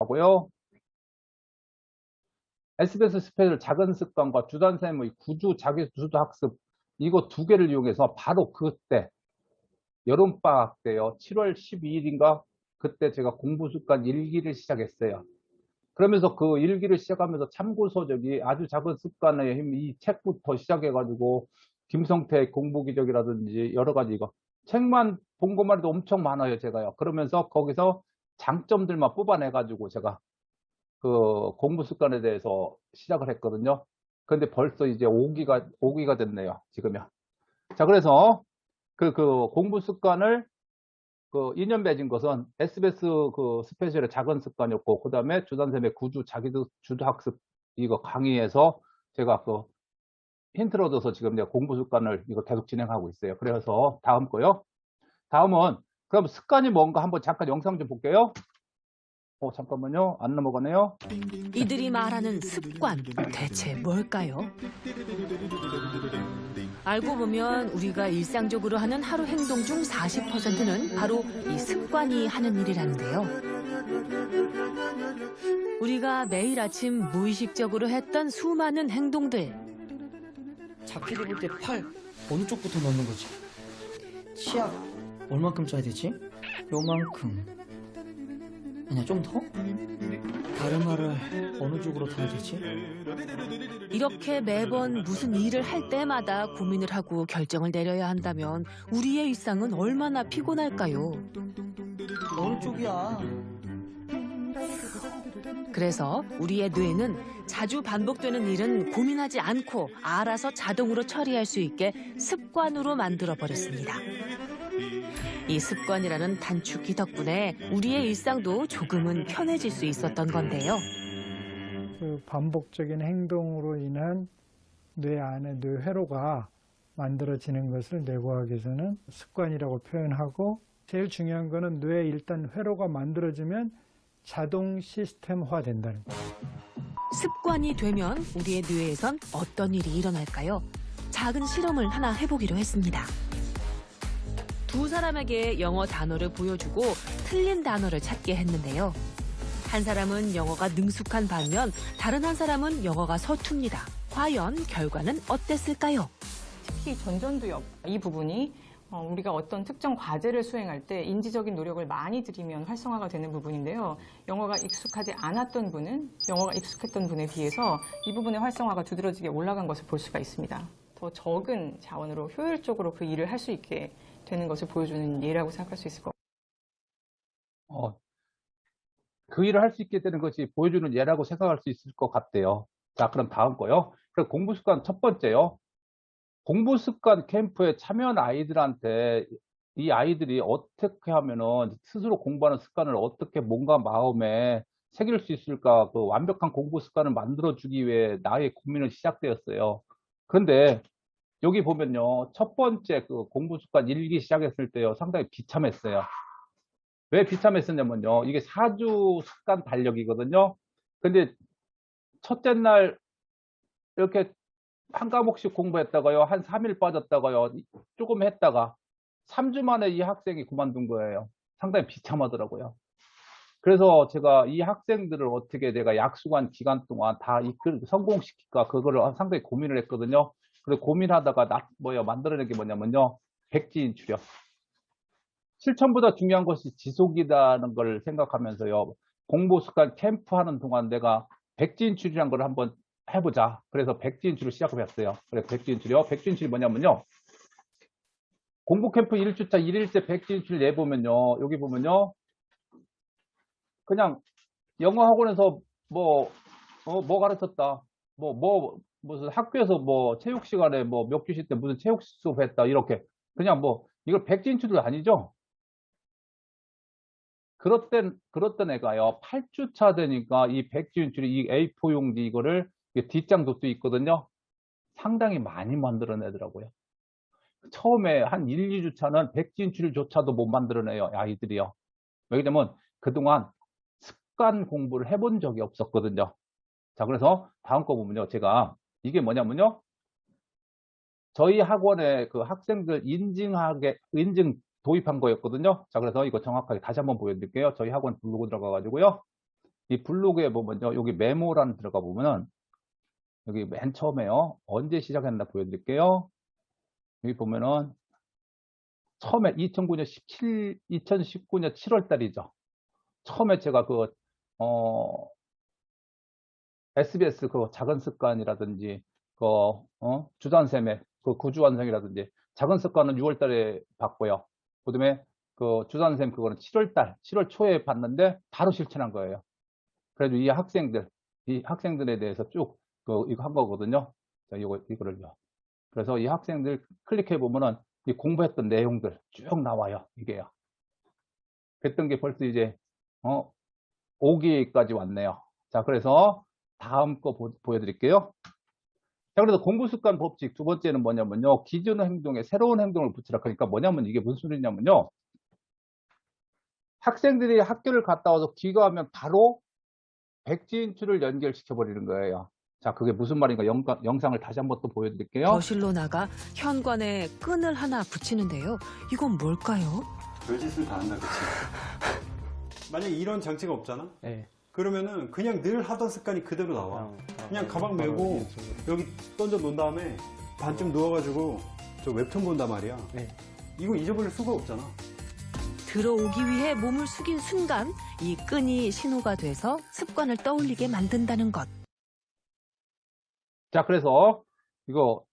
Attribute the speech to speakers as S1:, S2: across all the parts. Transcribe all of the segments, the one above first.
S1: 하고요. SBS 스페셜 작은 습관과 주단쌤의 구주 자기주도 학습 이거 두 개를 이용해서 바로 그때 여름방학 때요. 7월 12일인가 그때 제가 공부 습관 일기를 시작했어요. 그러면서 그 일기를 시작하면서 참고 서적이 아주 작은 습관의 힘, 이 책부터 시작해가지고 김성태 공부 기적이라든지 여러 가지 이거 책만 본 것만 해도 엄청 많아요, 제가요. 그러면서 거기서 장점들만 뽑아내가지고 제가 그 공부 습관에 대해서 시작을 했거든요. 근데 벌써 이제 5기가 됐네요, 지금요. 자, 그래서 그 공부 습관을 그 2년 맺은 것은 SBS 그 스페셜의 작은 습관이었고, 그 다음에 주단쌤의 구주 자기도 주도 학습 이거 강의에서 제가 그 힌트를 얻어서 지금 내가 공부 습관을 이거 계속 진행하고 있어요. 그래서 다음 거요. 다음은 그럼 습관이 뭔가 한번 잠깐 영상 좀 볼게요. 잠깐만요. 안 넘어가네요.
S2: 이들이 말하는 습관, 대체 뭘까요? 알고 보면 우리가 일상적으로 하는 하루 행동 중 40%는 바로 이 습관이 하는 일이라는데요. 우리가 매일 아침 무의식적으로 했던 수많은 행동들.
S3: 자켓 입을 때 팔 어느 쪽부터 넣는 거지? 치약 얼만큼 짜야 되지? 요만큼. 아니야, 좀 더? 가르마를 어느 쪽으로 타야 되지?
S2: 이렇게 매번 무슨 일을 할 때마다 고민을 하고 결정을 내려야 한다면 우리의 일상은 얼마나 피곤할까요?
S3: 어느 쪽이야?
S2: 그래서 우리의 뇌는 자주 반복되는 일은 고민하지 않고 알아서 자동으로 처리할 수 있게 습관으로 만들어 버렸습니다. 이 습관이라는 단축키 덕분에 우리의 일상도 조금은 편해질 수 있었던 건데요.
S4: 그 반복적인 행동으로 인한 뇌 안에 뇌회로가 만들어지는 것을 뇌과학에서는 습관이라고 표현하고, 제일 중요한 거는 뇌에 일단 회로가 만들어지면 자동 시스템화 된다는 거예요.
S2: 습관이 되면 우리의 뇌에선 어떤 일이 일어날까요? 작은 실험을 하나 해보기로 했습니다. 두 사람에게 영어 단어를 보여주고 틀린 단어를 찾게 했는데요. 한 사람은 영어가 능숙한 반면 다른 한 사람은 영어가 서툽니다. 과연 결과는 어땠을까요?
S5: 특히 전전두엽 이 부분이 우리가 어떤 특정 과제를 수행할 때 인지적인 노력을 많이 들이면 활성화가 되는 부분인데요. 영어가 익숙하지 않았던 분은 영어가 익숙했던 분에 비해서 이 부분의 활성화가 두드러지게 올라간 것을 볼 수가 있습니다. 더 적은 자원으로 효율적으로 그 일을 할 수 있게 되는 것을 보여주는 예라고 생각할 수 있을 것 같아요.
S1: 그 일을 할 수 있게 되는 것이 보여주는 예라고 생각할 수 있을 것 같대요. 자, 그럼 다음 거요. 그럼 공부 습관 첫 번째요. 공부 습관 캠프에 참여한 아이들한테 이 아이들이 어떻게 하면은 스스로 공부하는 습관을 어떻게 몸과 마음에 새길 수 있을까, 그 완벽한 공부 습관을 만들어주기 위해 나의 고민을 시작되었어요. 그런데 여기 보면요. 첫 번째 그 공부 습관 일기 시작했을 때요. 상당히 비참했어요. 왜 비참했었냐면요. 이게 4주 습관 달력이거든요. 근데 첫째 날 이렇게 한 과목씩 공부했다가요. 한 3일 빠졌다가요. 조금 했다가 3주 만에 이 학생이 그만둔 거예요. 상당히 비참하더라고요. 그래서 제가 이 학생들을 어떻게 내가 약속한 기간 동안 다 성공시킬까, 그거를 상당히 고민을 했거든요. 그래서 고민하다가 만들어낸 게 뭐냐면요. 백지인출이요. 실천보다 중요한 것이 지속이라는 걸 생각하면서요. 공부 습관 캠프 하는 동안 내가 백지인출이라는 걸 한번 해보자. 그래서 백지인출을 시작했어요. 그래서 백지인출이요. 백지인출이 뭐냐면요. 공부 캠프 1주차 1일째 백지인출 내보면요. 여기 보면요. 그냥 영어 학원에서 뭐 가르쳤다. 무슨 학교에서 체육 시간에 몇 교시 때 무슨 체육 수업 했다. 이렇게. 그냥 이걸 백지인출도 아니죠. 그렇던 애가요. 8주차 되니까 이 백지인출이 이 A4 용지 이거를 뒷장 도도 있거든요. 상당히 많이 만들어내더라고요. 처음에 한 1, 2주차는 백지인출조차도 못 만들어내요. 아이들이요. 왜냐면 그동안 습관 공부를 해본 적이 없었거든요. 자, 그래서 다음 거 보면요. 제가 이게 뭐냐면요. 저희 학원에 그 학생들 인증 도입한 거였거든요. 자, 그래서 이거 정확하게 다시 한번 보여드릴게요. 저희 학원 블로그 들어가가지고요. 이 블로그에 보면요. 여기 메모란 들어가 보면은 여기 맨 처음에요. 언제 시작했나 보여드릴게요. 여기 보면은 처음에 2019년 7월 달이죠. 처음에 제가 SBS 작은 습관이라든지, 주산샘의 구주완성이라든지, 작은 습관은 6월 달에 봤고요. 그 다음에 주산샘 그거는 7월 초에 봤는데 바로 실천한 거예요. 그래도 이 학생들에 대해서 쭉 이거 한 거거든요. 자, 이거를요. 그래서 이 학생들 클릭해 보면은 이 공부했던 내용들 쭉 나와요. 이게요. 그랬던 게 벌써 이제 5기까지 왔네요. 자, 그래서 다음 거 보여드릴게요. 자, 그래서 공부습관 법칙 두 번째는 뭐냐면요. 기존 행동에 새로운 행동을 붙이라. 그러니까 뭐냐면 이게 무슨 소리냐면요. 학생들이 학교를 갔다 와서 귀가하면 바로 백지인출을 연결시켜 버리는 거예요. 자, 그게 무슨 말인가 영상을 다시 한번 또 보여드릴게요.
S2: 거실로 나가 현관에 끈을 하나 붙이는데요. 이건 뭘까요?
S6: 별짓을 다 한다, 그치? 만약에 이런 장치가 없잖아?
S7: 네.
S6: 그러면은 그냥 늘 하던 습관이 그대로 나와. 그냥 가방 메고 여기 던져 놓은 다음에 반쯤 누워가지고 저 웹툰 본단 말이야.
S7: 네.
S6: 이거 잊어버릴 수가 없잖아.
S2: 들어오기 위해 몸을 숙인 순간 이 끈이 신호가 돼서 습관을 떠올리게 만든다는 것.
S1: 자, 그래서 이거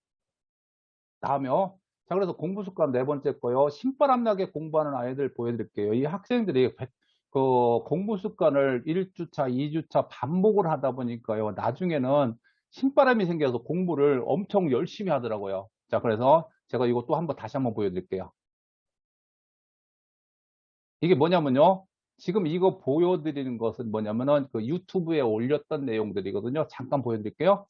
S1: 다음에요. 자, 그래서 공부 습관 네 번째 거요. 신바람나게 공부하는 아이들 보여드릴게요. 이 학생들이 공부 습관을 1주차, 2주차 반복을 하다 보니까요. 나중에는 신바람이 생겨서 공부를 엄청 열심히 하더라고요. 자, 그래서 제가 이거 또 다시 한번 보여드릴게요. 이게 뭐냐면요. 지금 이거 보여드리는 것은 뭐냐면은 유튜브에 올렸던 내용들이거든요. 잠깐 보여드릴게요.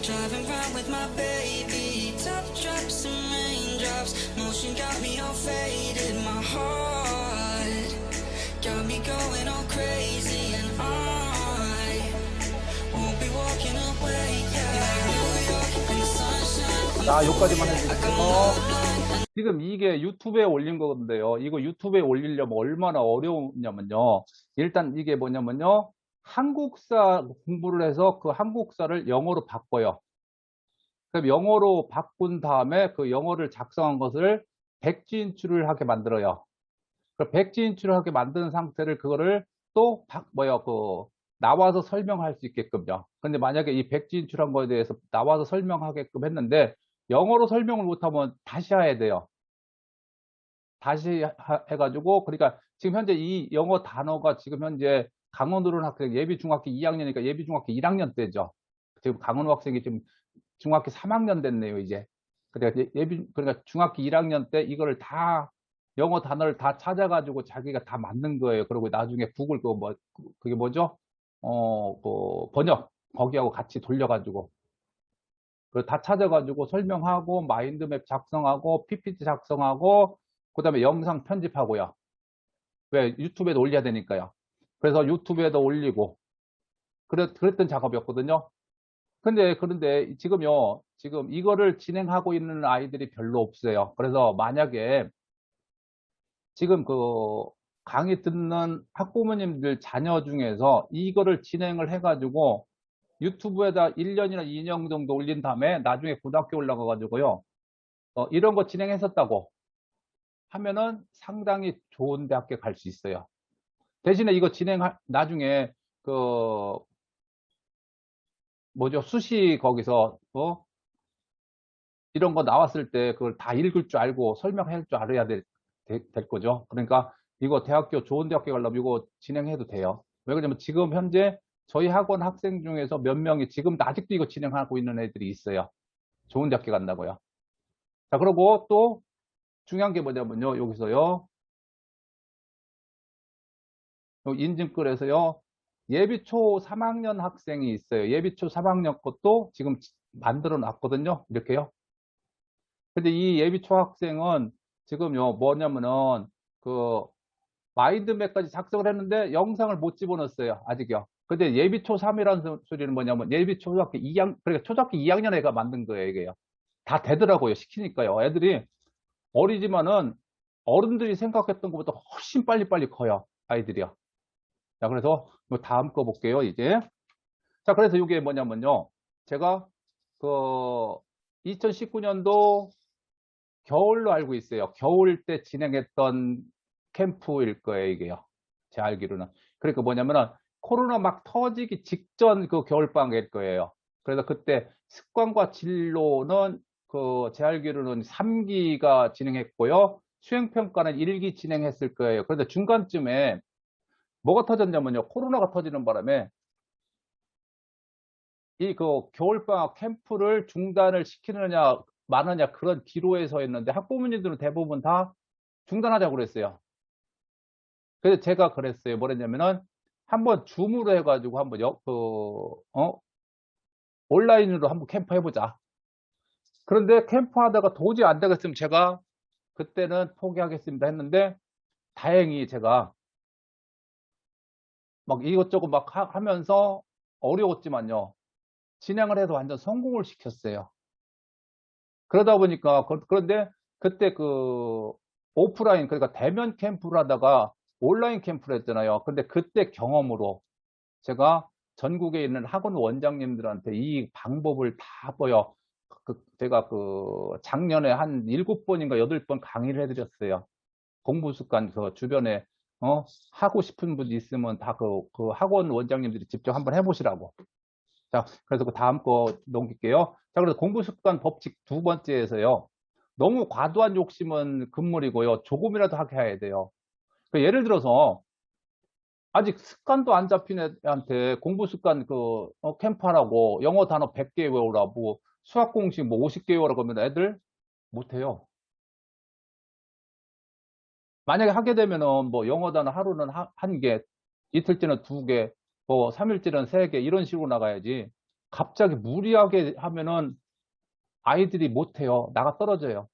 S8: Driving round with my baby, top drops and raindrops, motion got me all faded, my heart got me going all crazy, and I won't be walking away, yeah. New York in the sunshine.
S1: 자, 여기까지만 해드릴게요. 지금 이게 유튜브에 올린 건데요. 이거 유튜브에 올리려면 얼마나 어려우냐면요. 일단 이게 뭐냐면요. 한국사 공부를 해서 그 한국사를 영어로 바꿔요. 그럼 영어로 바꾼 다음에 그 영어를 작성한 것을 백지인출을 하게 만들어요. 그 백지인출을 하게 만든 상태를 그거를 또 나와서 설명할 수 있게끔요. 근데 만약에 이 백지인출한 거에 대해서 나와서 설명하게끔 했는데 영어로 설명을 못하면 다시 해야 돼요. 다시 해가지고, 그러니까 지금 현재 이 영어 단어가 지금 현재 강원으로 는 학생 예비 중학교 2학년이니까 예비 중학교 1학년 때죠. 지금 강원우 학생이 지금 중학교 3학년 됐네요, 이제. 그러니까 중학교 1학년 때 이거를 다 영어 단어를 다 찾아가지고 자기가 다 만든 거예요. 그리고 나중에 구글 그게 뭐죠? 번역 거기하고 같이 돌려가지고 다 찾아가지고 설명하고 마인드맵 작성하고 PPT 작성하고 그다음에 영상 편집하고요. 왜 유튜브에도 올려야 되니까요. 그래서 유튜브에도 올리고 그랬던 작업이었거든요. 그런데 지금요, 지금 이거를 진행하고 있는 아이들이 별로 없어요. 그래서 만약에 지금 강의 듣는 학부모님들 자녀 중에서 이거를 진행을 해가지고 유튜브에다 1년이나 2년 정도 올린 다음에 나중에 고등학교 올라가가지고요, 이런 거 진행했었다고 하면은 상당히 좋은 대학교 갈 수 있어요. 대신에 이거 나중에 수시 거기서 이런 거 나왔을 때 그걸 다 읽을 줄 알고 설명할 줄 알아야 될 거죠. 그러니까 이거 좋은 대학교 가려면 이거 진행해도 돼요. 왜 그러냐면 지금 현재 저희 학원 학생 중에서 몇 명이 지금 아직도 이거 진행하고 있는 애들이 있어요. 좋은 대학교 간다고요. 자, 그리고 또 중요한 게 뭐냐면요. 여기서요. 인증글에서요. 예비초 3학년 학생이 있어요. 예비초 3학년 것도 지금 만들어 놨거든요. 이렇게요. 근데 이 예비초 학생은 지금요, 뭐냐면은, 마인드맵까지 작성을 했는데 영상을 못 집어넣었어요. 아직요. 근데 예비 초3이라는 소리는 뭐냐면 예비 초등학교 2학, 그러니까 초등학교 2학년 애가 만든 거예요, 이게요. 다 되더라고요, 시키니까요. 애들이 어리지만은 어른들이 생각했던 것보다 훨씬 빨리빨리 커요, 아이들이요. 자, 그래서 뭐 다음 거 볼게요, 이제. 자, 그래서 이게 뭐냐면요. 제가 그 2019년도 겨울로 알고 있어요. 겨울 때 진행했던 캠프일 거예요, 이게요. 제 알기로는. 그러니까 뭐냐면은 코로나 막 터지기 직전 그 겨울방학일 거예요. 그래서 그때 습관과 진로는 제 알기로는 3기가 진행했고요. 수행평가는 1기 진행했을 거예요. 그런데 중간쯤에 뭐가 터졌냐면요. 코로나가 터지는 바람에 이 겨울방학 캠프를 중단을 시키느냐 마느냐 그런 기로에 서 있는데 학부모님들은 대부분 다 중단하자고 그랬어요. 그래서 제가 그랬어요. 뭐랬냐면은 한번 줌으로 해가지고 한번 온라인으로 한번 캠프 해보자. 그런데 캠프 하다가 도저히 안 되겠으면 제가 그때는 포기하겠습니다 했는데 다행히 제가 막 이것저것 막 하면서 어려웠지만요. 진행을 해서 완전 성공을 시켰어요. 그러다 보니까 그런데 그때 오프라인 그러니까 대면 캠프를 하다가 온라인 캠프를 했잖아요. 근데 그때 경험으로 제가 전국에 있는 학원 원장님들한테 이 방법을 다 제가 작년에 한 7번인가 8번 강의를 해드렸어요. 공부 습관 주변에 하고 싶은 분 있으면 다 그 학원 원장님들이 직접 한번 해보시라고. 자, 그래서 그 다음 거 넘길게요. 자, 그래서 공부 습관 법칙 2번째에서요. 너무 과도한 욕심은 금물이고요. 조금이라도 하게 해야 돼요. 예를 들어서 아직 습관도 안 잡힌 애한테 공부 습관 캠프 하라고 영어 단어 100개 외우라고 수학 공식 50개 외우라고 하면 애들 못해요. 만약에 하게 되면은 영어 단어 하루는 1개, 이틀째는 2개, 3일째는 3개 이런 식으로 나가야지. 갑자기 무리하게 하면은 아이들이 못해요. 나가 떨어져요.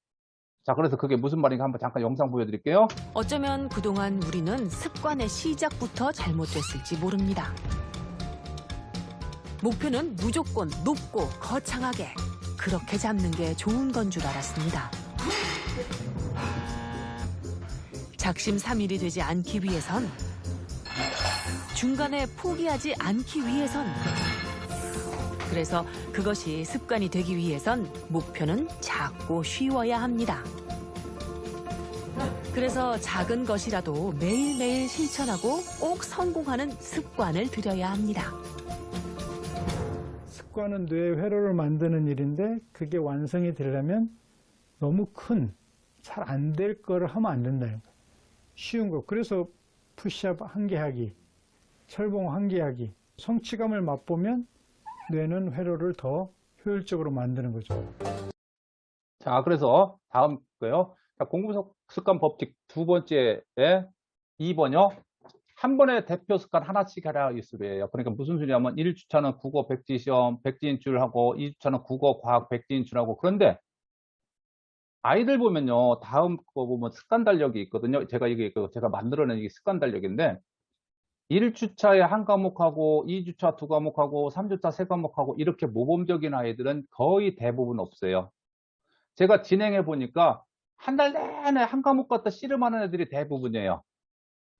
S1: 자, 그래서 그게 무슨 말인가 한번 잠깐 영상 보여드릴게요.
S2: 어쩌면 그동안 우리는 습관의 시작부터 잘못됐을지 모릅니다. 목표는 무조건 높고 거창하게 그렇게 잡는 게 좋은 건 줄 알았습니다. 작심삼일이 되지 않기 위해선, 중간에 포기하지 않기 위해선, 그래서 그것이 습관이 되기 위해선 목표는 작고 쉬워야 합니다. 그래서 작은 것이라도 매일매일 실천하고 꼭 성공하는 습관을 들여야 합니다.
S4: 습관은 뇌의 회로를 만드는 일인데 그게 완성이 되려면 너무 큰, 잘 안 될 거를 하면 안 된다는 거예요. 쉬운 거. 그래서 푸시업 1개 하기, 철봉 1개 하기. 성취감을 맛보면 뇌는 회로를 더 효율적으로 만드는 거죠.
S1: 자, 그래서 다음 거요. 자, 공부 습관 법칙 2번째에 2번이요. 한 번에 대표 습관 하나씩 하라 이 소리예요. 그러니까 무슨 소리냐면 1주차는 국어 백지 시험 백지 인출하고 2주차는 국어 과학 백지 인출하고. 그런데 아이들 보면요. 다음 거 보면 습관 달력이 있거든요. 제가 만들어낸 이게 습관 달력인데 1주차에 1과목하고 2주차 2과목하고 3주차 3과목하고 이렇게 모범적인 아이들은 거의 대부분 없어요. 제가 진행해 보니까 한 달 내내 1과목 갖다 씨름하는 애들이 대부분이에요.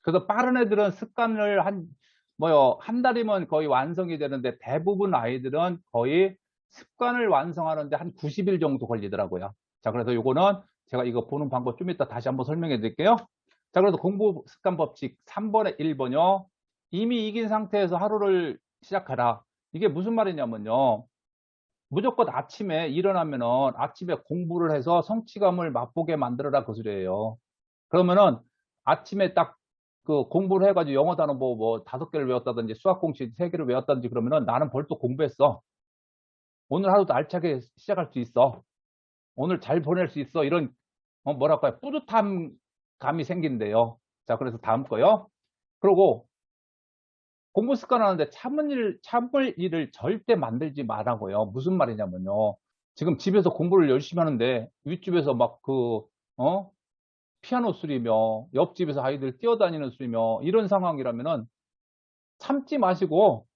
S1: 그래서 빠른 애들은 습관을 한 달이면 거의 완성이 되는데 대부분 아이들은 거의 습관을 완성하는데 한 90일 정도 걸리더라고요. 자, 그래서 요거는 제가 이거 보는 방법 좀 이따 다시 한번 설명해 드릴게요. 자, 그래서 공부 습관 법칙 3번에 1번이요. 이미 이긴 상태에서 하루를 시작하라. 이게 무슨 말이냐면요. 무조건 아침에 일어나면은 아침에 공부를 해서 성취감을 맛보게 만들어라 그 소리예요. 그러면은 아침에 딱 공부를 해가지고 영어 단어 5개를 외웠다든지 수학 공식 3개를 외웠다든지 그러면은 나는 벌써 공부했어. 오늘 하루도 알차게 시작할 수 있어. 오늘 잘 보낼 수 있어. 이런 뭐랄까요, 뿌듯함 감이 생긴대요. 자, 그래서 다음 거요. 그리고 공부 습관 하는데 참을 일을 절대 만들지 말라고요. 무슨 말이냐면요. 지금 집에서 공부를 열심히 하는데 윗집에서 피아노 소리며 옆집에서 아이들 뛰어다니는 소리며 이런 상황이라면은 참지 마시고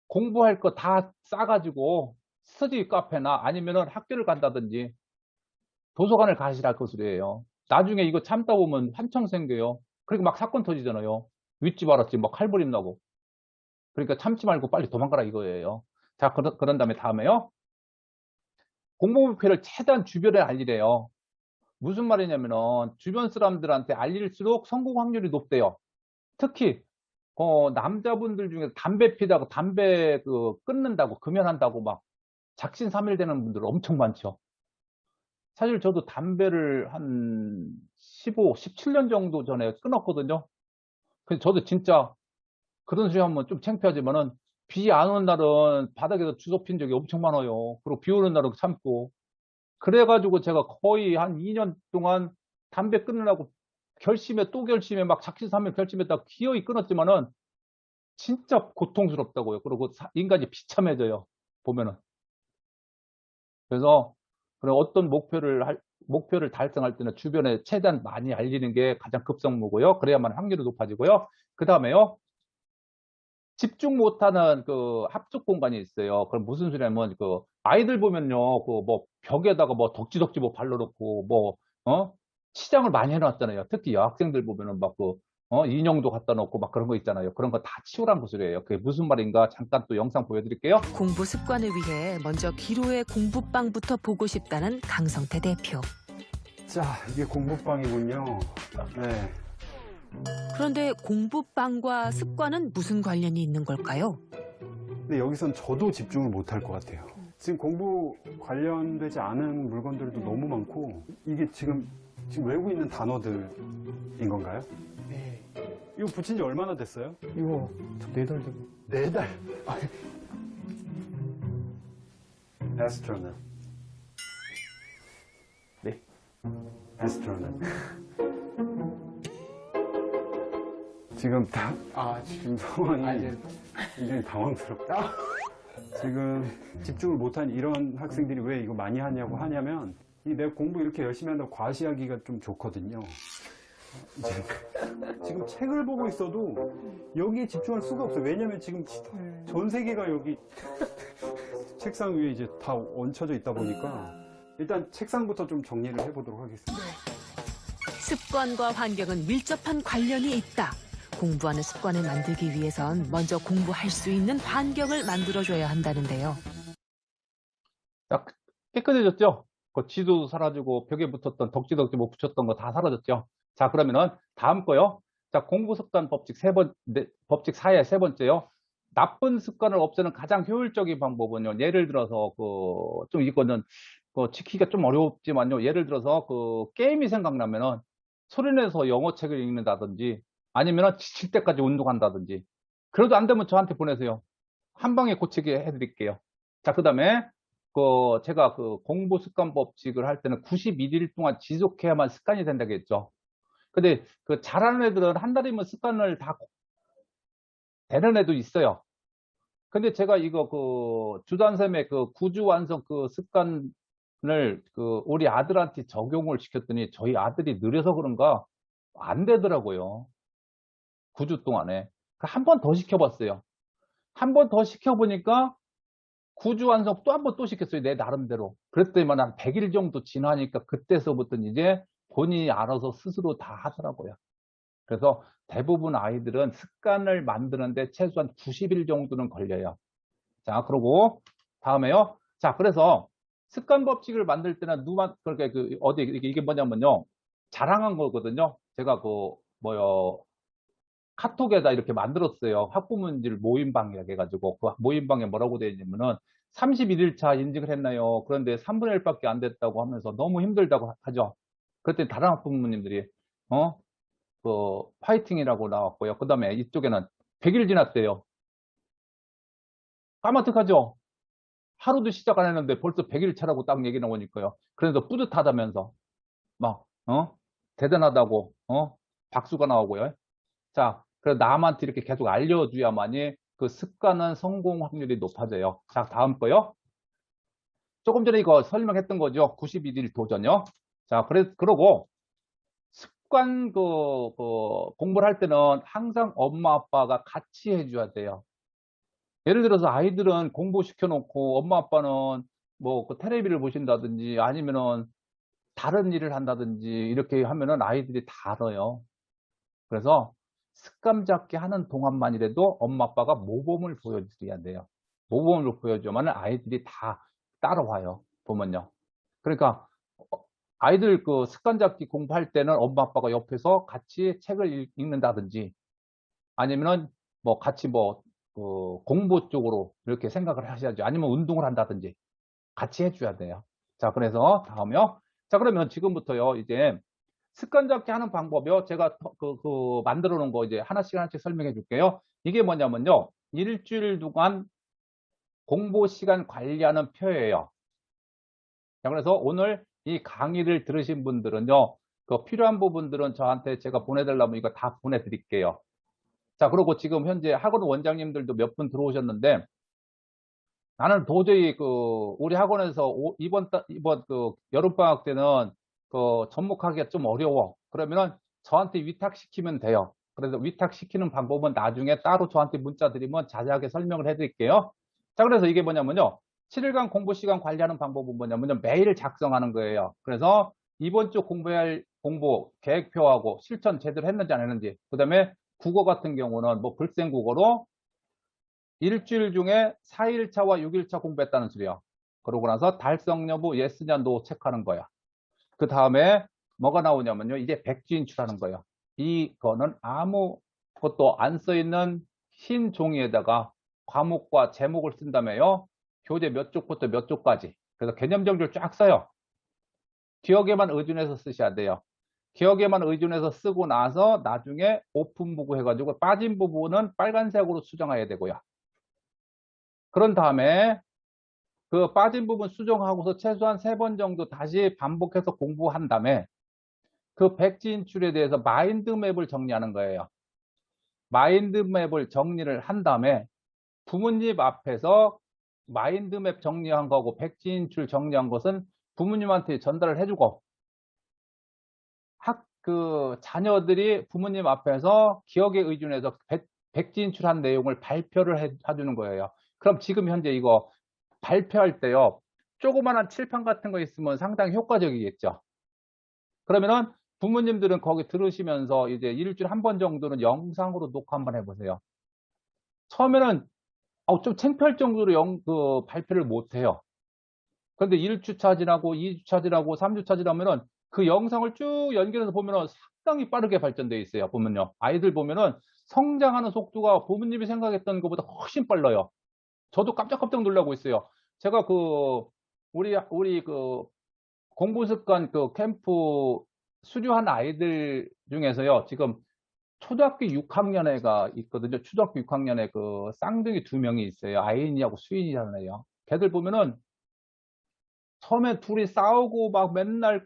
S1: 공부할 거 다 싸가지고 스터디 카페나 아니면은 학교를 간다든지 도서관을 가시라 그 소리예요. 나중에 이거 참다 보면 한청 생겨요. 그리고 막 사건 터지잖아요. 윗집 알았지, 막 칼부림 나고. 그러니까 참지 말고 빨리 도망가라 이거예요. 자, 그런 다음에 다음에요. 공부 목표를 최대한 주변에 알리래요. 무슨 말이냐면은 주변 사람들한테 알릴수록 성공 확률이 높대요. 특히 남자분들 중에 담배 피다가 담배 끊는다고 금연한다고 막 작심삼일 되는 분들 엄청 많죠. 사실 저도 담배를 한 15, 17년 정도 전에 끊었거든요. 그래서 저도 진짜 그런 소리 하면 좀 창피하지만은 비 안 오는 날은 바닥에서 주소 핀 적이 엄청 많아요. 그리고 비 오는 날은 참고. 그래가지고 제가 거의 한 2년 동안 담배 끊으려고 결심에 또 결심에 막 작심삼일 결심했다가 기어이 끊었지만은 진짜 고통스럽다고요. 그리고 인간이 비참해져요. 보면은. 그래서 그런 어떤 목표를 달성할 때는 주변에 최대한 많이 알리는 게 가장 급선무고요. 그래야만 확률이 높아지고요. 그 다음에요. 집중 못하는 합숙 공간이 있어요. 그럼 무슨 소리냐면 아이들 보면요. 뭐 벽에다가 뭐 덕지덕지 뭐 발라놓고 치장을 많이 해놨잖아요. 특히 여학생들 보면은 막 인형도 갖다 놓고 막 그런 거 있잖아요. 그런 거 다 치우라는 그 소리예요. 그게 무슨 말인가 잠깐 또 영상 보여드릴게요.
S2: 공부 습관을 위해 먼저 기로의 공부방부터 보고 싶다는 강성태 대표.
S6: 자, 이게 공부방이군요. 네.
S2: 그런데 공부방과 습관은 무슨 관련이 있는 걸까요?
S6: 근데 여기선 저도 집중을 못할 것 같아요. 지금 공부 관련되지 않은 물건들도 너무 많고, 이게 지금 외우고 있는 단어들인 건가요?
S3: 네.
S6: 이거 붙인 지 얼마나 됐어요?
S3: 이거 4달 되고.
S6: 4달. astronaut.
S3: 네.
S6: astronaut. 지금 지금 상황이 굉장히 당황스럽다. 지금 집중을 못한 이런 학생들이 왜 이거 많이 하냐면 내가 공부 이렇게 열심히 한다고 과시하기가 좀 좋거든요. 지금 책을 보고 있어도 여기에 집중할 수가 없어요. 왜냐면 지금 전 세계가 여기 책상 위에 이제 다 얹혀져 있다 보니까 일단 책상부터 좀 정리를 해보도록 하겠습니다.
S2: 습관과 환경은 밀접한 관련이 있다. 공부하는 습관을 만들기 위해선 먼저 공부할 수 있는 환경을 만들어줘야 한다는데요.
S1: 자, 깨끗해졌죠? 그 지도도 사라지고 벽에 붙었던 덕지덕지 못 붙였던 거 다 사라졌죠? 자, 그러면은 다음 거요. 자, 공부 습관 법칙 법칙 4의 세 번째요. 나쁜 습관을 없애는 가장 효율적인 방법은요. 예를 들어서 좀 이거는 지키기가 좀 어렵지만요. 예를 들어서 게임이 생각나면은 소리내서 영어 책을 읽는다든지 아니면은 지칠 때까지 운동한다든지. 그래도 안 되면 저한테 보내세요. 한 방에 고치게 해드릴게요. 자, 그 다음에 제가 공부 습관 법칙을 할 때는 91일 동안 지속해야만 습관이 된다고 했죠. 근데 잘하는 애들은 한 달이면 습관을 다 되는 애도 있어요. 근데 제가 이거 주단쌤의 구주 완성 습관을 우리 아들한테 적용을 시켰더니 저희 아들이 느려서 그런가 안 되더라고요. 9주 동안에. 한 번 더 시켜봤어요. 한 번 더 시켜보니까 9주 완성 또 한 번 또 시켰어요. 내 나름대로. 그랬더니만 한 100일 정도 지나니까 그때서부터 이제 본인이 알아서 스스로 다 하더라고요. 그래서 대부분 아이들은 습관을 만드는데 최소한 90일 정도는 걸려요. 자, 그러고 다음에요. 자, 그래서 습관 법칙을 만들 때는 그렇게 이게 뭐냐면요. 자랑한 거거든요. 제가 카톡에다 이렇게 만들었어요. 학부모님들 모임방이라고 해가지고 그 모임방에 뭐라고 되어 있냐면은 31일차 인증을 했나요? 그런데 3분의 1밖에 안 됐다고 하면서 너무 힘들다고 하죠. 그랬더니 다른 학부모님들이 파이팅이라고 나왔고요. 그 다음에 이쪽에는 100일 지났대요. 까마득하죠? 하루도 시작 안 했는데 벌써 100일 차라고 딱 얘기 나오니까요. 그래서 뿌듯하다면서 막 대단하다고 박수가 나오고요. 자, 그래서 남한테 이렇게 계속 알려줘야만이 그 습관은 성공 확률이 높아져요. 자, 다음 거요. 조금 전에 이거 설명했던 거죠. 91일 도전요. 자, 그러고 습관 공부를 할 때는 항상 엄마 아빠가 같이 해줘야 돼요. 예를 들어서 아이들은 공부시켜놓고 엄마 아빠는 뭐 그 테레비를 보신다든지 아니면은 다른 일을 한다든지 이렇게 하면은 아이들이 다 알아요. 그래서 습관 잡기 하는 동안만이라도 엄마 아빠가 모범을 보여드려야 돼요. 모범을 보여주면 아이들이 다 따라와요. 보면요. 그러니까 아이들 그 습관 잡기 공부할 때는 엄마 아빠가 옆에서 같이 책을 읽는다든지 아니면은 뭐 같이 뭐 공부 쪽으로 이렇게 생각을 하셔야죠. 아니면 운동을 한다든지 같이 해줘야 돼요. 자, 그래서 다음이요. 자, 그러면 지금부터요, 이제 습관 잡기 하는 방법이요. 제가 만들어 놓은 거 이제 하나씩 설명해 줄게요. 이게 뭐냐면요. 일주일 동안 공부 시간 관리하는 표예요. 자, 그래서 오늘 이 강의를 들으신 분들은요, 그 필요한 부분들은 저한테 제가 보내달라면 이거 다 보내드릴게요. 자, 그리고 지금 현재 학원 원장님들도 몇 분 들어오셨는데, 나는 도저히 우리 학원에서 이번 여름방학 때는 접목하기가 좀 어려워. 그러면은 저한테 위탁시키면 돼요. 그래서 위탁시키는 방법은 나중에 따로 저한테 문자 드리면 자세하게 설명을 해드릴게요. 자, 그래서 이게 뭐냐면요. 7일간 공부 시간 관리하는 방법은 뭐냐면요. 매일 작성하는 거예요. 그래서 이번 주 공부해야 할 공부 계획표하고 실천 제대로 했는지 안 했는지, 그 다음에 국어 같은 경우는 뭐 글쓴 국어로 일주일 중에 4일차와 6일차 공부했다는 소리야. 그러고 나서 달성 여부 예스냐 노 체크하는 거야. 그 다음에 뭐가 나오냐면요. 이제 백지인출하는 거예요. 이거는 아무것도 안 써있는 흰 종이에다가 과목과 제목을 쓴 다음에요. 교재 몇 쪽부터 몇 쪽까지. 그래서 개념 정리를 쫙 써요. 기억에만 의존해서 쓰셔야 돼요. 기억에만 의존해서 쓰고 나서 나중에 오픈북을 해가지고 빠진 부분은 빨간색으로 수정해야 되고요. 그런 다음에 그 빠진 부분 수정하고서 최소한 3번 정도 다시 반복해서 공부한 다음에 그 백지인출에 대해서 마인드맵을 정리하는 거예요. 마인드맵을 정리를 한 다음에 부모님 앞에서 마인드맵 정리한 거하고 백지인출 정리한 것은 부모님한테 전달을 해주고 자녀들이 부모님 앞에서 기억에 의존해서 백지인출한 내용을 발표를 해주는 거예요. 그럼 지금 현재 이거 발표할 때요, 조그만한 칠판 같은 거 있으면 상당히 효과적이겠죠. 그러면은 부모님들은 거기 들으시면서 이제 일주일에 한 번 정도는 영상으로 녹화 한번 해보세요. 처음에는 좀 창피할 정도로 발표를 못 해요. 그런데 1주차 지나고 2주차 지나고 3주차 지나면은 그 영상을 쭉 연결해서 보면은 상당히 빠르게 발전되어 있어요. 보면요. 아이들 보면은 성장하는 속도가 부모님이 생각했던 것보다 훨씬 빨라요. 저도 깜짝깜짝 놀라고 있어요. 제가 우리 공부 습관 캠프 수료한 아이들 중에서요. 지금 초등학교 6학년 애가 있거든요. 초등학교 6학년에 쌍둥이 2명이 있어요. 아인이하고 수인이라는 애요. 걔들 보면은 처음에 둘이 싸우고 막 맨날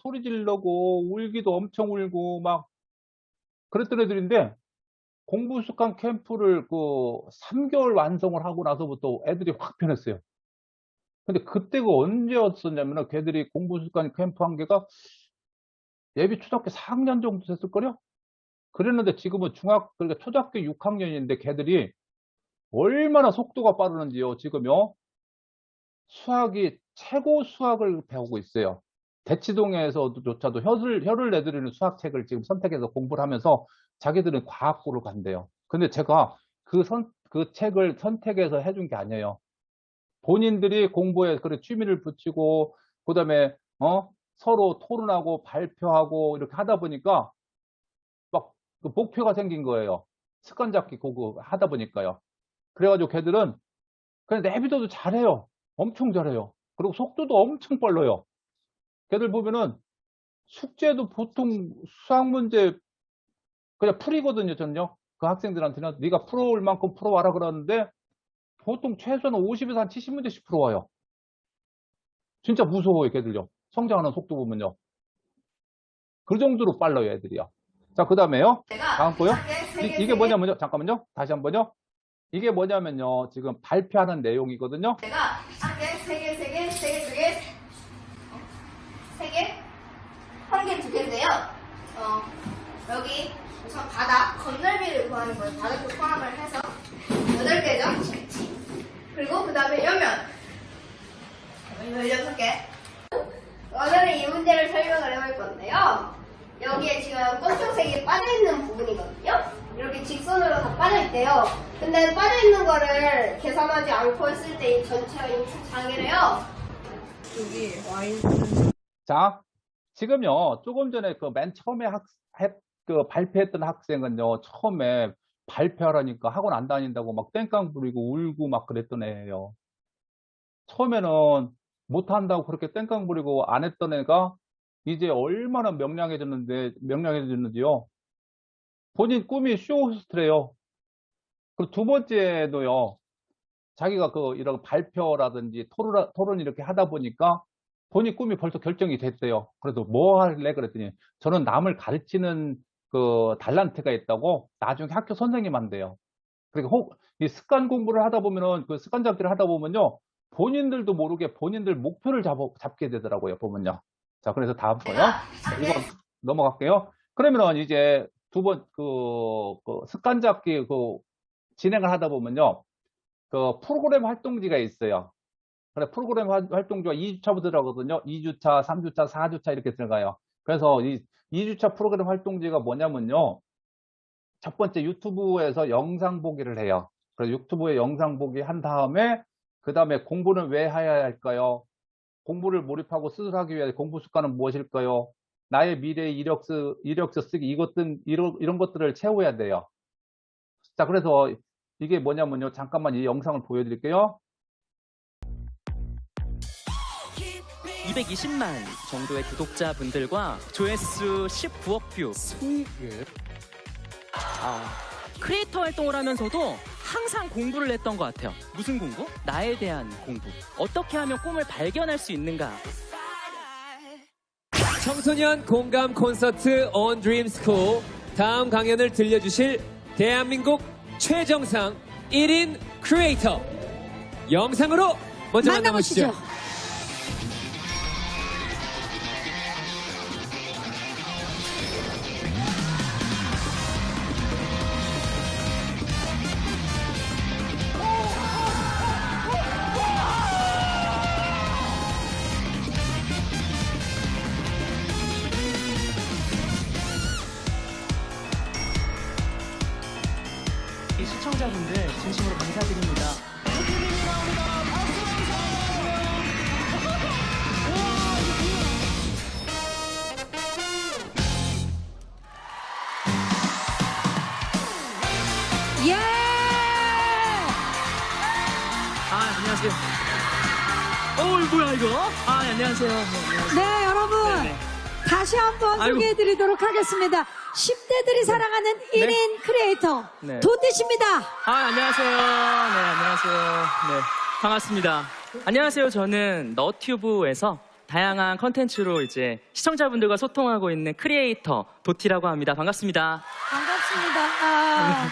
S1: 소리 지르고 울기도 엄청 울고 막 그랬던 애들인데 공부 습관 캠프를 3개월 완성을 하고 나서부터 애들이 확 변했어요. 근데 그때가 언제였었냐면은 걔들이 공부 습관 캠프 한 개가 예비 초등학교 4학년 정도 됐을걸요? 그랬는데 지금은 그러니까 초등학교 6학년인데 걔들이 얼마나 속도가 빠르는지요. 지금요. 수학이 최고 수학을 배우고 있어요. 대치동에서조차도 혀를 내두르는 수학책을 지금 선택해서 공부를 하면서 자기들은 과학고를 간대요. 근데 제가 그 책을 선택해서 해준 게 아니에요. 본인들이 공부에 취미를 붙이고, 그 다음에, 서로 토론하고 발표하고 이렇게 하다 보니까 막 목표가 생긴 거예요. 습관 잡기 하다 보니까요. 그래가지고 걔들은 그냥 내비둬도 잘해요. 엄청 잘해요. 그리고 속도도 엄청 빨라요. 걔들 보면은 숙제도 보통 수학 문제 그냥 풀이거든요. 전요. 그 학생들한테는 네가 풀어올 만큼 풀어와라 그러는데 보통 최소한 50에서 한 70문제씩 풀어와요. 진짜 무서워요. 걔들요. 성장하는 속도 보면요. 그 정도로 빨라요. 애들이요. 자, 그 다음에요. 다음 거요. 이게 뭐냐면요. 잠깐만요. 다시 한번요. 이게 뭐냐면요. 지금 발표하는 내용이거든요.
S7: 제가 한개, 세 개, 한 개, 두 개인데요. 여기 우선 바닥 건널비를 구하는 거예요. 바닥도 포함을 해서 8개죠. 오늘은 이 문제를 설명을 해볼 건데요. 여기에 지금 검정색이 빠져있는 부분이거든요. 이렇게 직선으로 다 빠져있대요. 근데 빠져있는 거를 계산하지 않고 했을 때 이 전체가 인축 장애래요.
S1: 자, 지금요, 조금 전에 그 맨 처음에 발표했던 학생은요, 처음에 발표하라니까 학원 안 다닌다고 막 땡깡 부리고 울고 막 그랬던 애예요. 처음에는 못한다고 그렇게 땡깡 부리고 안 했던 애가 이제 얼마나 명량해졌는지요. 본인 꿈이 쇼호스트래요. 그리고 두 번째도요, 자기가 이런 발표라든지 토론 이렇게 하다 보니까 본인 꿈이 벌써 결정이 됐대요. 그래도 뭐 할래? 그랬더니 저는 남을 가르치는 그 달란트가 있다고 나중에 학교 선생님 한대요. 그리고 이 습관 공부를 하다 보면은 그 습관 잡기를 하다 보면요. 본인들도 모르게 본인들 목표를 잡게 되더라고요. 보면요. 자, 그래서 다음 거요. 이거 넘어갈게요. 그러면은 이제 두 번, 습관 잡기 진행을 하다 보면요. 그 프로그램 활동지가 있어요. 그래, 프로그램 활동지가 2주차부터 들어가거든요. 2주차, 3주차, 4주차 이렇게 들어가요. 그래서 이 2주차 프로그램 활동지가 뭐냐면요. 첫 번째 유튜브에서 영상 보기를 해요. 그래서 유튜브에 영상 보기 한 다음에 그 다음에 공부는 왜 해야 할까요? 공부를 몰입하고 스스로 하기 위해 공부 습관은 무엇일까요? 나의 미래의 이력서 쓰기 이런 것들을 채워야 돼요. 자, 그래서 이게 뭐냐면요. 잠깐만 이 영상을 보여드릴게요.
S9: 220만 정도의 구독자분들과 조회수 19억 뷰. 크리에이터 활동을 하면서도 항상 공부를 했던 것 같아요. 무슨 공부? 나에 대한 공부. 어떻게 하면 꿈을 발견할 수 있는가?
S10: 청소년 공감 콘서트 On Dream School. 다음 강연을 들려주실 대한민국 최정상 1인 크리에이터 영상으로 먼저 만나보시죠.
S9: 시청자분들 진심으로 감사드립니다.
S11: 예!
S9: 안녕하세요. 뭐야 이거? 안녕하세요.
S11: 네, 여러분.
S9: 네네.
S11: 다시 한번
S9: 아이고.
S11: 소개해드리도록 하겠습니다. 10대들이 사랑하는 1인 크리에이터
S9: 네.
S11: 도띠씨입니다.
S9: 안녕하세요. 네, 안녕하세요. 네, 반갑습니다. 안녕하세요. 저는 너튜브에서 다양한 컨텐츠로 이제 시청자분들과 소통하고 있는 크리에이터 도티라고 합니다. 반갑습니다.
S11: 반갑습니다.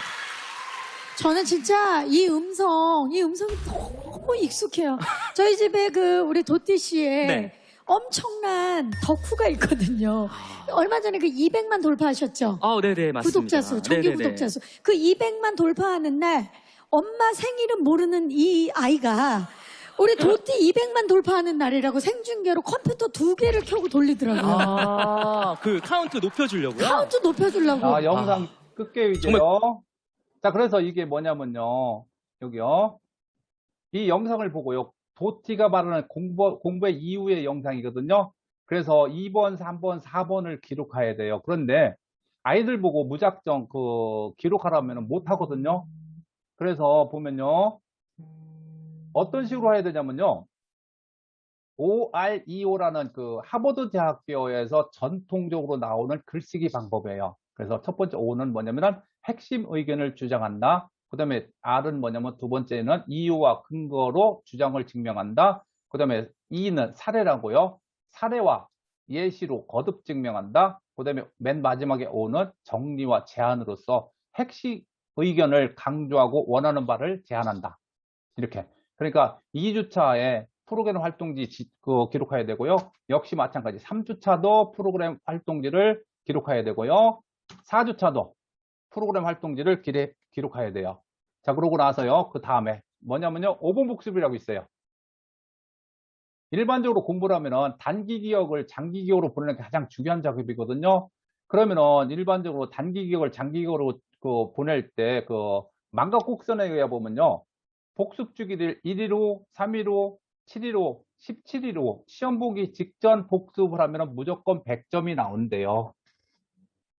S11: 저는 진짜 이 음성이 너무 익숙해요. 저희 집에 우리 도띠씨의
S9: 네.
S11: 엄청난 덕후가 있거든요. 얼마 전에 200만 돌파하셨죠?
S9: 네네, 맞습니다.
S11: 구독자 수, 정기
S9: 네네네.
S11: 구독자 수. 그 200만 돌파하는 날 엄마 생일은 모르는 이 아이가 우리 도티 200만 돌파하는 날이라고 생중계로 컴퓨터 2개를 켜고 돌리더라고요.
S9: 그 카운트 높여주려고요?
S11: 카운트 높여주려고.
S1: 영상 끌게요, 이제요. 자, 그래서 이게 뭐냐면요. 여기요. 이 영상을 보고요. 도티가 말하는 공부의 이후의 영상이거든요. 그래서 2번, 3번, 4번을 기록해야 돼요. 그런데 아이들 보고 무작정 기록하라면 못 하거든요. 그래서 보면요. 어떤 식으로 해야 되냐면요. OREO라는 하버드 대학교에서 전통적으로 나오는 글쓰기 방법이에요. 그래서 첫 번째 O는 뭐냐면 핵심 의견을 주장한다. 그 다음에 R은 뭐냐면 두 번째는 이유와 근거로 주장을 증명한다. 그 다음에 E는 사례라고요. 사례와 예시로 거듭 증명한다. 그 다음에 맨 마지막에 O는 정리와 제안으로서 핵심 의견을 강조하고 원하는 바를 제안한다. 이렇게. 그러니까 2주차에 프로그램 활동지 기록해야 되고요. 역시 마찬가지 3주차도 프로그램 활동지를 기록해야 되고요. 4주차도 프로그램 활동지를 기록해야 돼요. 자, 그러고 나서요. 그 다음에 뭐냐면요. 5분 복습이라고 있어요. 일반적으로 공부를 하면은 단기 기억을 장기 기억으로 보내는 게 가장 중요한 작업이거든요. 그러면은 일반적으로 단기 기억을 장기 기억으로 보낼 때 망각 곡선에 의해 보면요. 복습 주기를 115, 315, 715, 1715 시험 보기 직전 복습을 하면 무조건 100점이 나온대요.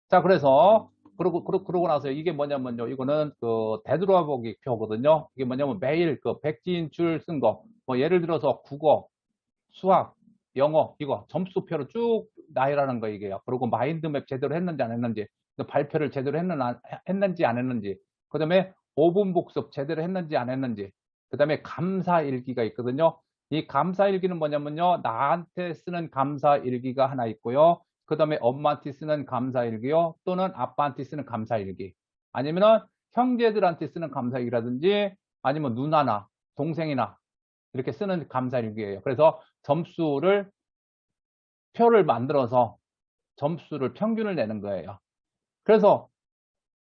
S1: 자, 그래서 그러고 나서 이게 뭐냐면요. 이거는 되돌아보기 표거든요. 이게 뭐냐면 매일 백지인출 쓴 거, 뭐 예를 들어서 국어, 수학, 영어 이거 점수표로 쭉 나열하는 거 이게요. 그리고 마인드맵 제대로 했는지 안 했는지, 발표를 제대로 했는지 안 했는지, 그다음에 5분 복습 제대로 했는지 안 했는지, 그다음에 감사일기가 있거든요. 이 감사일기는 뭐냐면요. 나한테 쓰는 감사일기가 하나 있고요. 그다음에 엄마한테 쓰는 감사일기요. 또는 아빠한테 쓰는 감사일기. 아니면은 형제들한테 쓰는 감사일기라든지 아니면 누나나 동생이나 이렇게 쓰는 감사일기예요. 그래서 표를 만들어서 점수를 평균을 내는 거예요. 그래서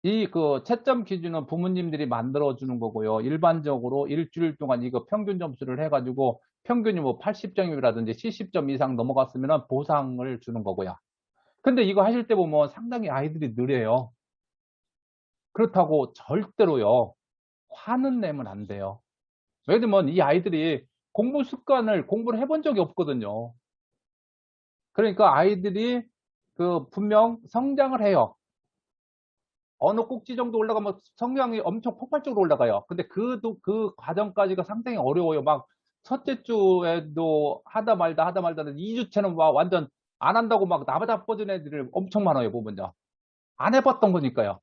S1: 이 채점 기준은 부모님들이 만들어주는 거고요. 일반적으로 일주일 동안 이거 평균 점수를 해가지고 평균이 뭐 80점이라든지 70점 이상 넘어갔으면 보상을 주는 거고요. 근데 이거 하실 때 보면 상당히 아이들이 느려요. 그렇다고 절대로요. 화는 내면 안 돼요. 왜냐면 이 아이들이 공부를 해본 적이 없거든요. 그러니까 아이들이 분명 성장을 해요. 어느 꼭지 정도 올라가면 성장이 엄청 폭발적으로 올라가요. 근데 그 과정까지가 상당히 어려워요. 막 첫째 주에도 하다 말다 2주째는 막 완전 안 한다고 막 나보다 뻗은 애들이 엄청 많아요. 보면요. 안 해봤던 거니까요.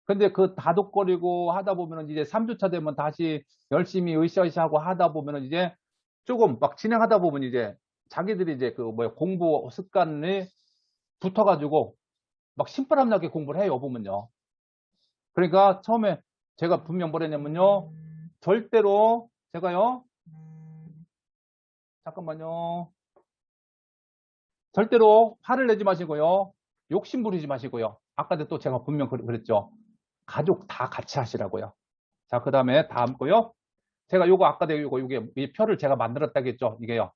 S1: 근데 다독거리고 하다 보면은 이제 3주차 되면 다시 열심히 으쌰으쌰하고 하다 보면은 이제 조금 막 진행하다 보면 이제 자기들이 이제 공부 습관이 붙어가지고 막 신바람나게 공부를 해요. 보면요. 그러니까 처음에 제가 분명 뭐랬냐면요. 절대로 제가요. 잠깐만요. 절대로 화를 내지 마시고요. 욕심 부리지 마시고요. 아까도 또 제가 분명 그랬죠. 가족 다 같이 하시라고요. 자, 그 다음에 다음 거요. 제가 요거 아까도 요게 이 표를 제가 만들었다겠죠. 이게요.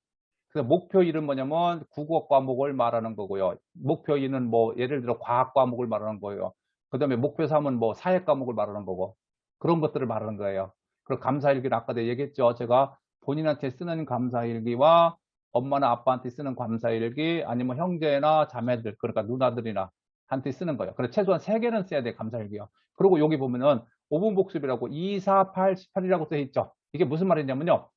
S1: 그래서 목표 1은 뭐냐면 국어 과목을 말하는 거고요. 목표 2는 뭐 예를 들어 과학 과목을 말하는 거예요. 그 다음에 목표 3은 뭐 사회 과목을 말하는 거고 그런 것들을 말하는 거예요. 그리고 감사일기는 아까도 얘기했죠. 제가 본인한테 쓰는 감사일기와 엄마나 아빠한테 쓰는 감사일기 아니면 형제나 자매들 그러니까 누나들이나 한테 쓰는 거예요. 그래서 최소한 3개는 써야 돼 감사일기요. 그리고 여기 보면은 5분 복습이라고 2, 4, 8, 18이라고 써 있죠. 이게 무슨 말이냐면요.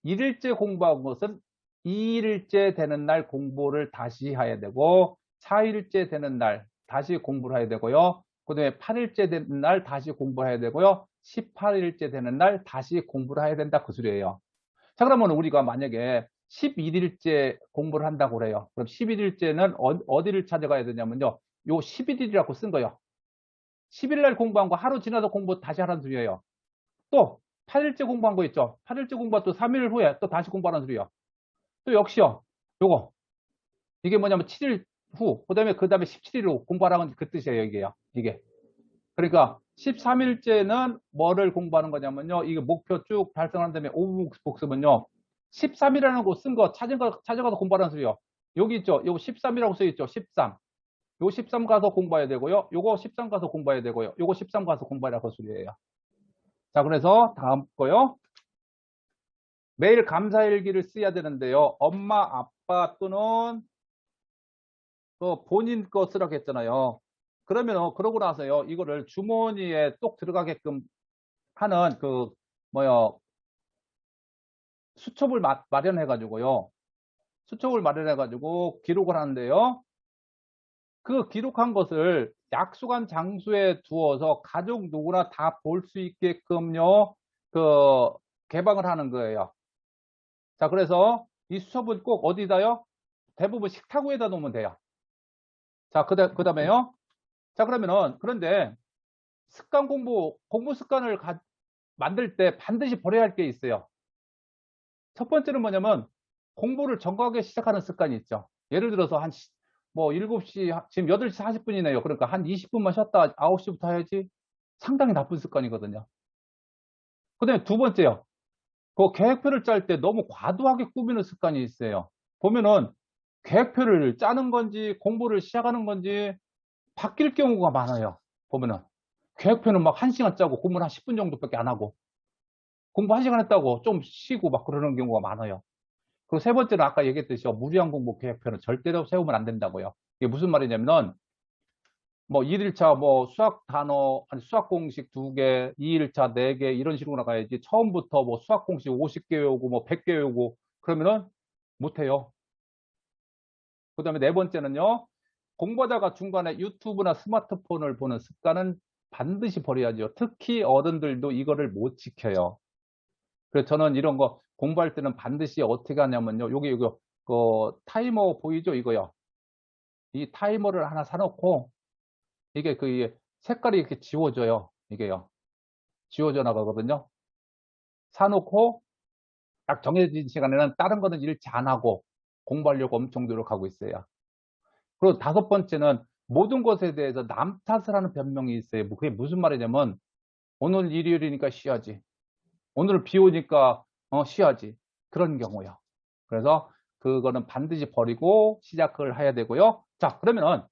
S1: 1일째 공부한 것은 2일째 되는 날 공부를 다시 해야 되고 4일째 되는 날 다시 공부를 해야 되고요. 그 다음에 8일째 되는 날 다시 공부를 해야 되고요. 18일째 되는 날 다시 공부를 해야 된다 그 소리예요. 자, 그러면 우리가 만약에 11일째 공부를 한다고 그래요. 그럼 11일째는 어디를 찾아가야 되냐면요. 요 11일이라고 쓴 거예요. 10일 날 공부한 거 하루 지나서 공부 다시 하라는 소리예요. 또 8일째 공부한 거 있죠. 8일째 공부한 또 3일 후에 또 다시 공부하라는 소리예요. 또 역시요. 요거. 이게 뭐냐면 7일 후, 그 다음에 17일 후 공부하라는 그 뜻이에요. 이게. 그러니까 13일째는 뭐를 공부하는 거냐면요. 이게 목표 쭉 달성한 다음에 5분 복습은요. 13이라는 거 쓴 거 찾아가서 공부하라는 소리요. 여기 있죠. 요거 13이라고 써 있죠. 13. 요거 13 가서 공부해야 되고요. 요거 13 가서 공부해야 되고요. 요거 13 가서 공부하라고 소리예요. 자, 그래서 다음 거요. 매일 감사일기를 써야 되는데요. 엄마, 아빠 또는 본인 거 쓰라고 했잖아요. 그러면 그러고 나서요. 이거를 주머니에 똑 들어가게끔 하는 수첩을 마련해가지고요. 수첩을 마련해가지고 기록을 하는데요. 그 기록한 것을 약속한 장소에 두어서 가족 누구나 다 볼 수 있게끔요. 개방을 하는 거예요. 자, 그래서 이 수첩은 꼭 어디다요? 대부분 식탁위에다 놓으면 돼요. 자, 그 다음에요. 자, 그런데 공부 습관을 만들 때 반드시 버려야 할 게 있어요. 첫 번째는 뭐냐면 공부를 정각하게 시작하는 습관이 있죠. 예를 들어서 7시, 지금 8시 40분이네요. 그러니까 한 20분만 쉬었다 9시부터 해야지 상당히 나쁜 습관이거든요. 그 다음에 두 번째요. 그 계획표를 짤 때 너무 과도하게 꾸미는 습관이 있어요. 보면은 계획표를 짜는 건지 공부를 시작하는 건지 바뀔 경우가 많아요. 보면은 계획표는 막 1시간 짜고 공부는 한 10분 정도밖에 안 하고 공부 1시간 했다고 좀 쉬고 막 그러는 경우가 많아요. 그리고 세 번째는 아까 얘기했듯이 무리한 공부 계획표는 절대로 세우면 안 된다고요. 이게 무슨 말이냐면은 뭐 1일차 뭐 수학 단어, 아니 수학 공식 2개, 2일차 4개 이런 식으로 나가야지 처음부터 뭐 수학 공식 50개 외우고 뭐 100개 외우고 그러면은 못해요. 그 다음에 네 번째는요. 공부하다가 중간에 유튜브나 스마트폰을 보는 습관은 반드시 버려야죠. 특히 어른들도 이거를 못 지켜요. 그래서 저는 이런 거 공부할 때는 반드시 어떻게 하냐면요. 이거 타이머 보이죠? 이거요. 이 타이머를 하나 사놓고 이게 색깔이 이렇게 지워져요. 이게요. 지워져 나가거든요. 사놓고 딱 정해진 시간에는 다른 거는 일치 안 하고 공부하려고 엄청 노력하고 있어요. 그리고 다섯 번째는 모든 것에 대해서 남 탓을 하는 변명이 있어요. 그게 무슨 말이냐면 오늘 일요일이니까 쉬어야지. 오늘 비 오니까 쉬어야지. 그런 경우요. 그래서 그거는 반드시 버리고 시작을 해야 되고요. 자, 그러면은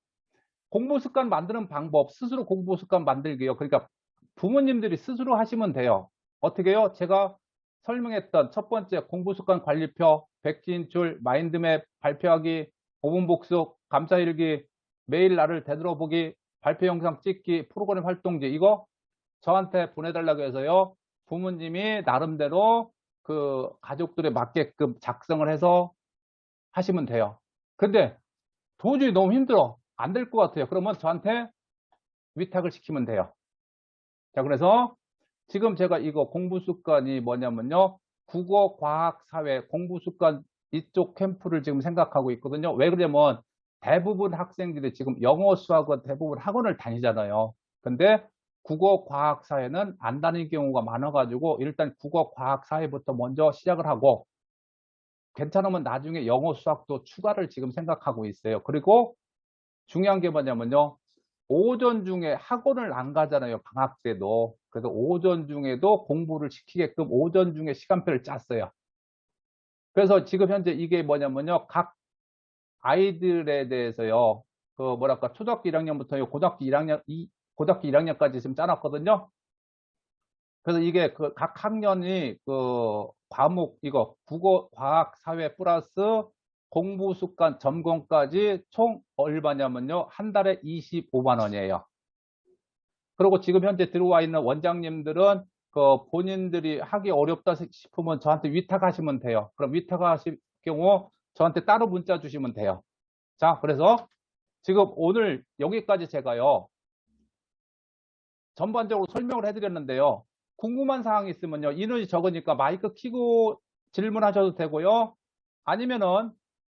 S1: 공부 습관 만드는 방법, 스스로 공부 습관 만들기요. 그러니까 부모님들이 스스로 하시면 돼요. 어떻게 해요? 제가 설명했던 첫 번째 공부 습관 관리표, 백지인출, 마인드맵, 발표하기, 5분 복습, 감사일기, 매일 나를 되돌아보기, 발표 영상 찍기, 프로그램 활동지 이거 저한테 보내달라고 해서요. 부모님이 나름대로 그 가족들에 맞게끔 작성을 해서 하시면 돼요. 근데 도저히 너무 힘들어. 안 될 것 같아요. 그러면 저한테 위탁을 시키면 돼요. 자, 그래서 지금 제가 이거 공부 습관이 뭐냐면요. 국어, 과학, 사회, 공부 습관 이쪽 캠프를 지금 생각하고 있거든요. 왜 그러냐면 대부분 학생들이 지금 영어, 수학은 대부분 학원을 다니잖아요. 근데 국어, 과학, 사회는 안 다니는 경우가 많아가지고 일단 국어, 과학, 사회부터 먼저 시작을 하고 괜찮으면 나중에 영어, 수학도 추가를 지금 생각하고 있어요. 그리고 중요한 게 뭐냐면요. 오전 중에 학원을 안 가잖아요. 방학 때도. 그래서 오전 중에도 공부를 시키게끔 오전 중에 시간표를 짰어요. 그래서 지금 현재 이게 뭐냐면요. 각 아이들에 대해서요. 초등학교 1학년부터 고등학교 1학년까지 지금 짜놨거든요. 그래서 이게 각 학년이 과목 국어, 과학, 사회 플러스 공부 습관 점검까지 총 얼마냐면요. 한 달에 25만 원이에요. 그리고 지금 현재 들어와 있는 원장님들은 본인들이 하기 어렵다 싶으면 저한테 위탁하시면 돼요. 그럼 위탁하실 경우 저한테 따로 문자 주시면 돼요. 자, 그래서 지금 오늘 여기까지 제가요. 전반적으로 설명을 해드렸는데요. 궁금한 사항이 있으면요. 인원이 적으니까 마이크 켜고 질문하셔도 되고요. 아니면은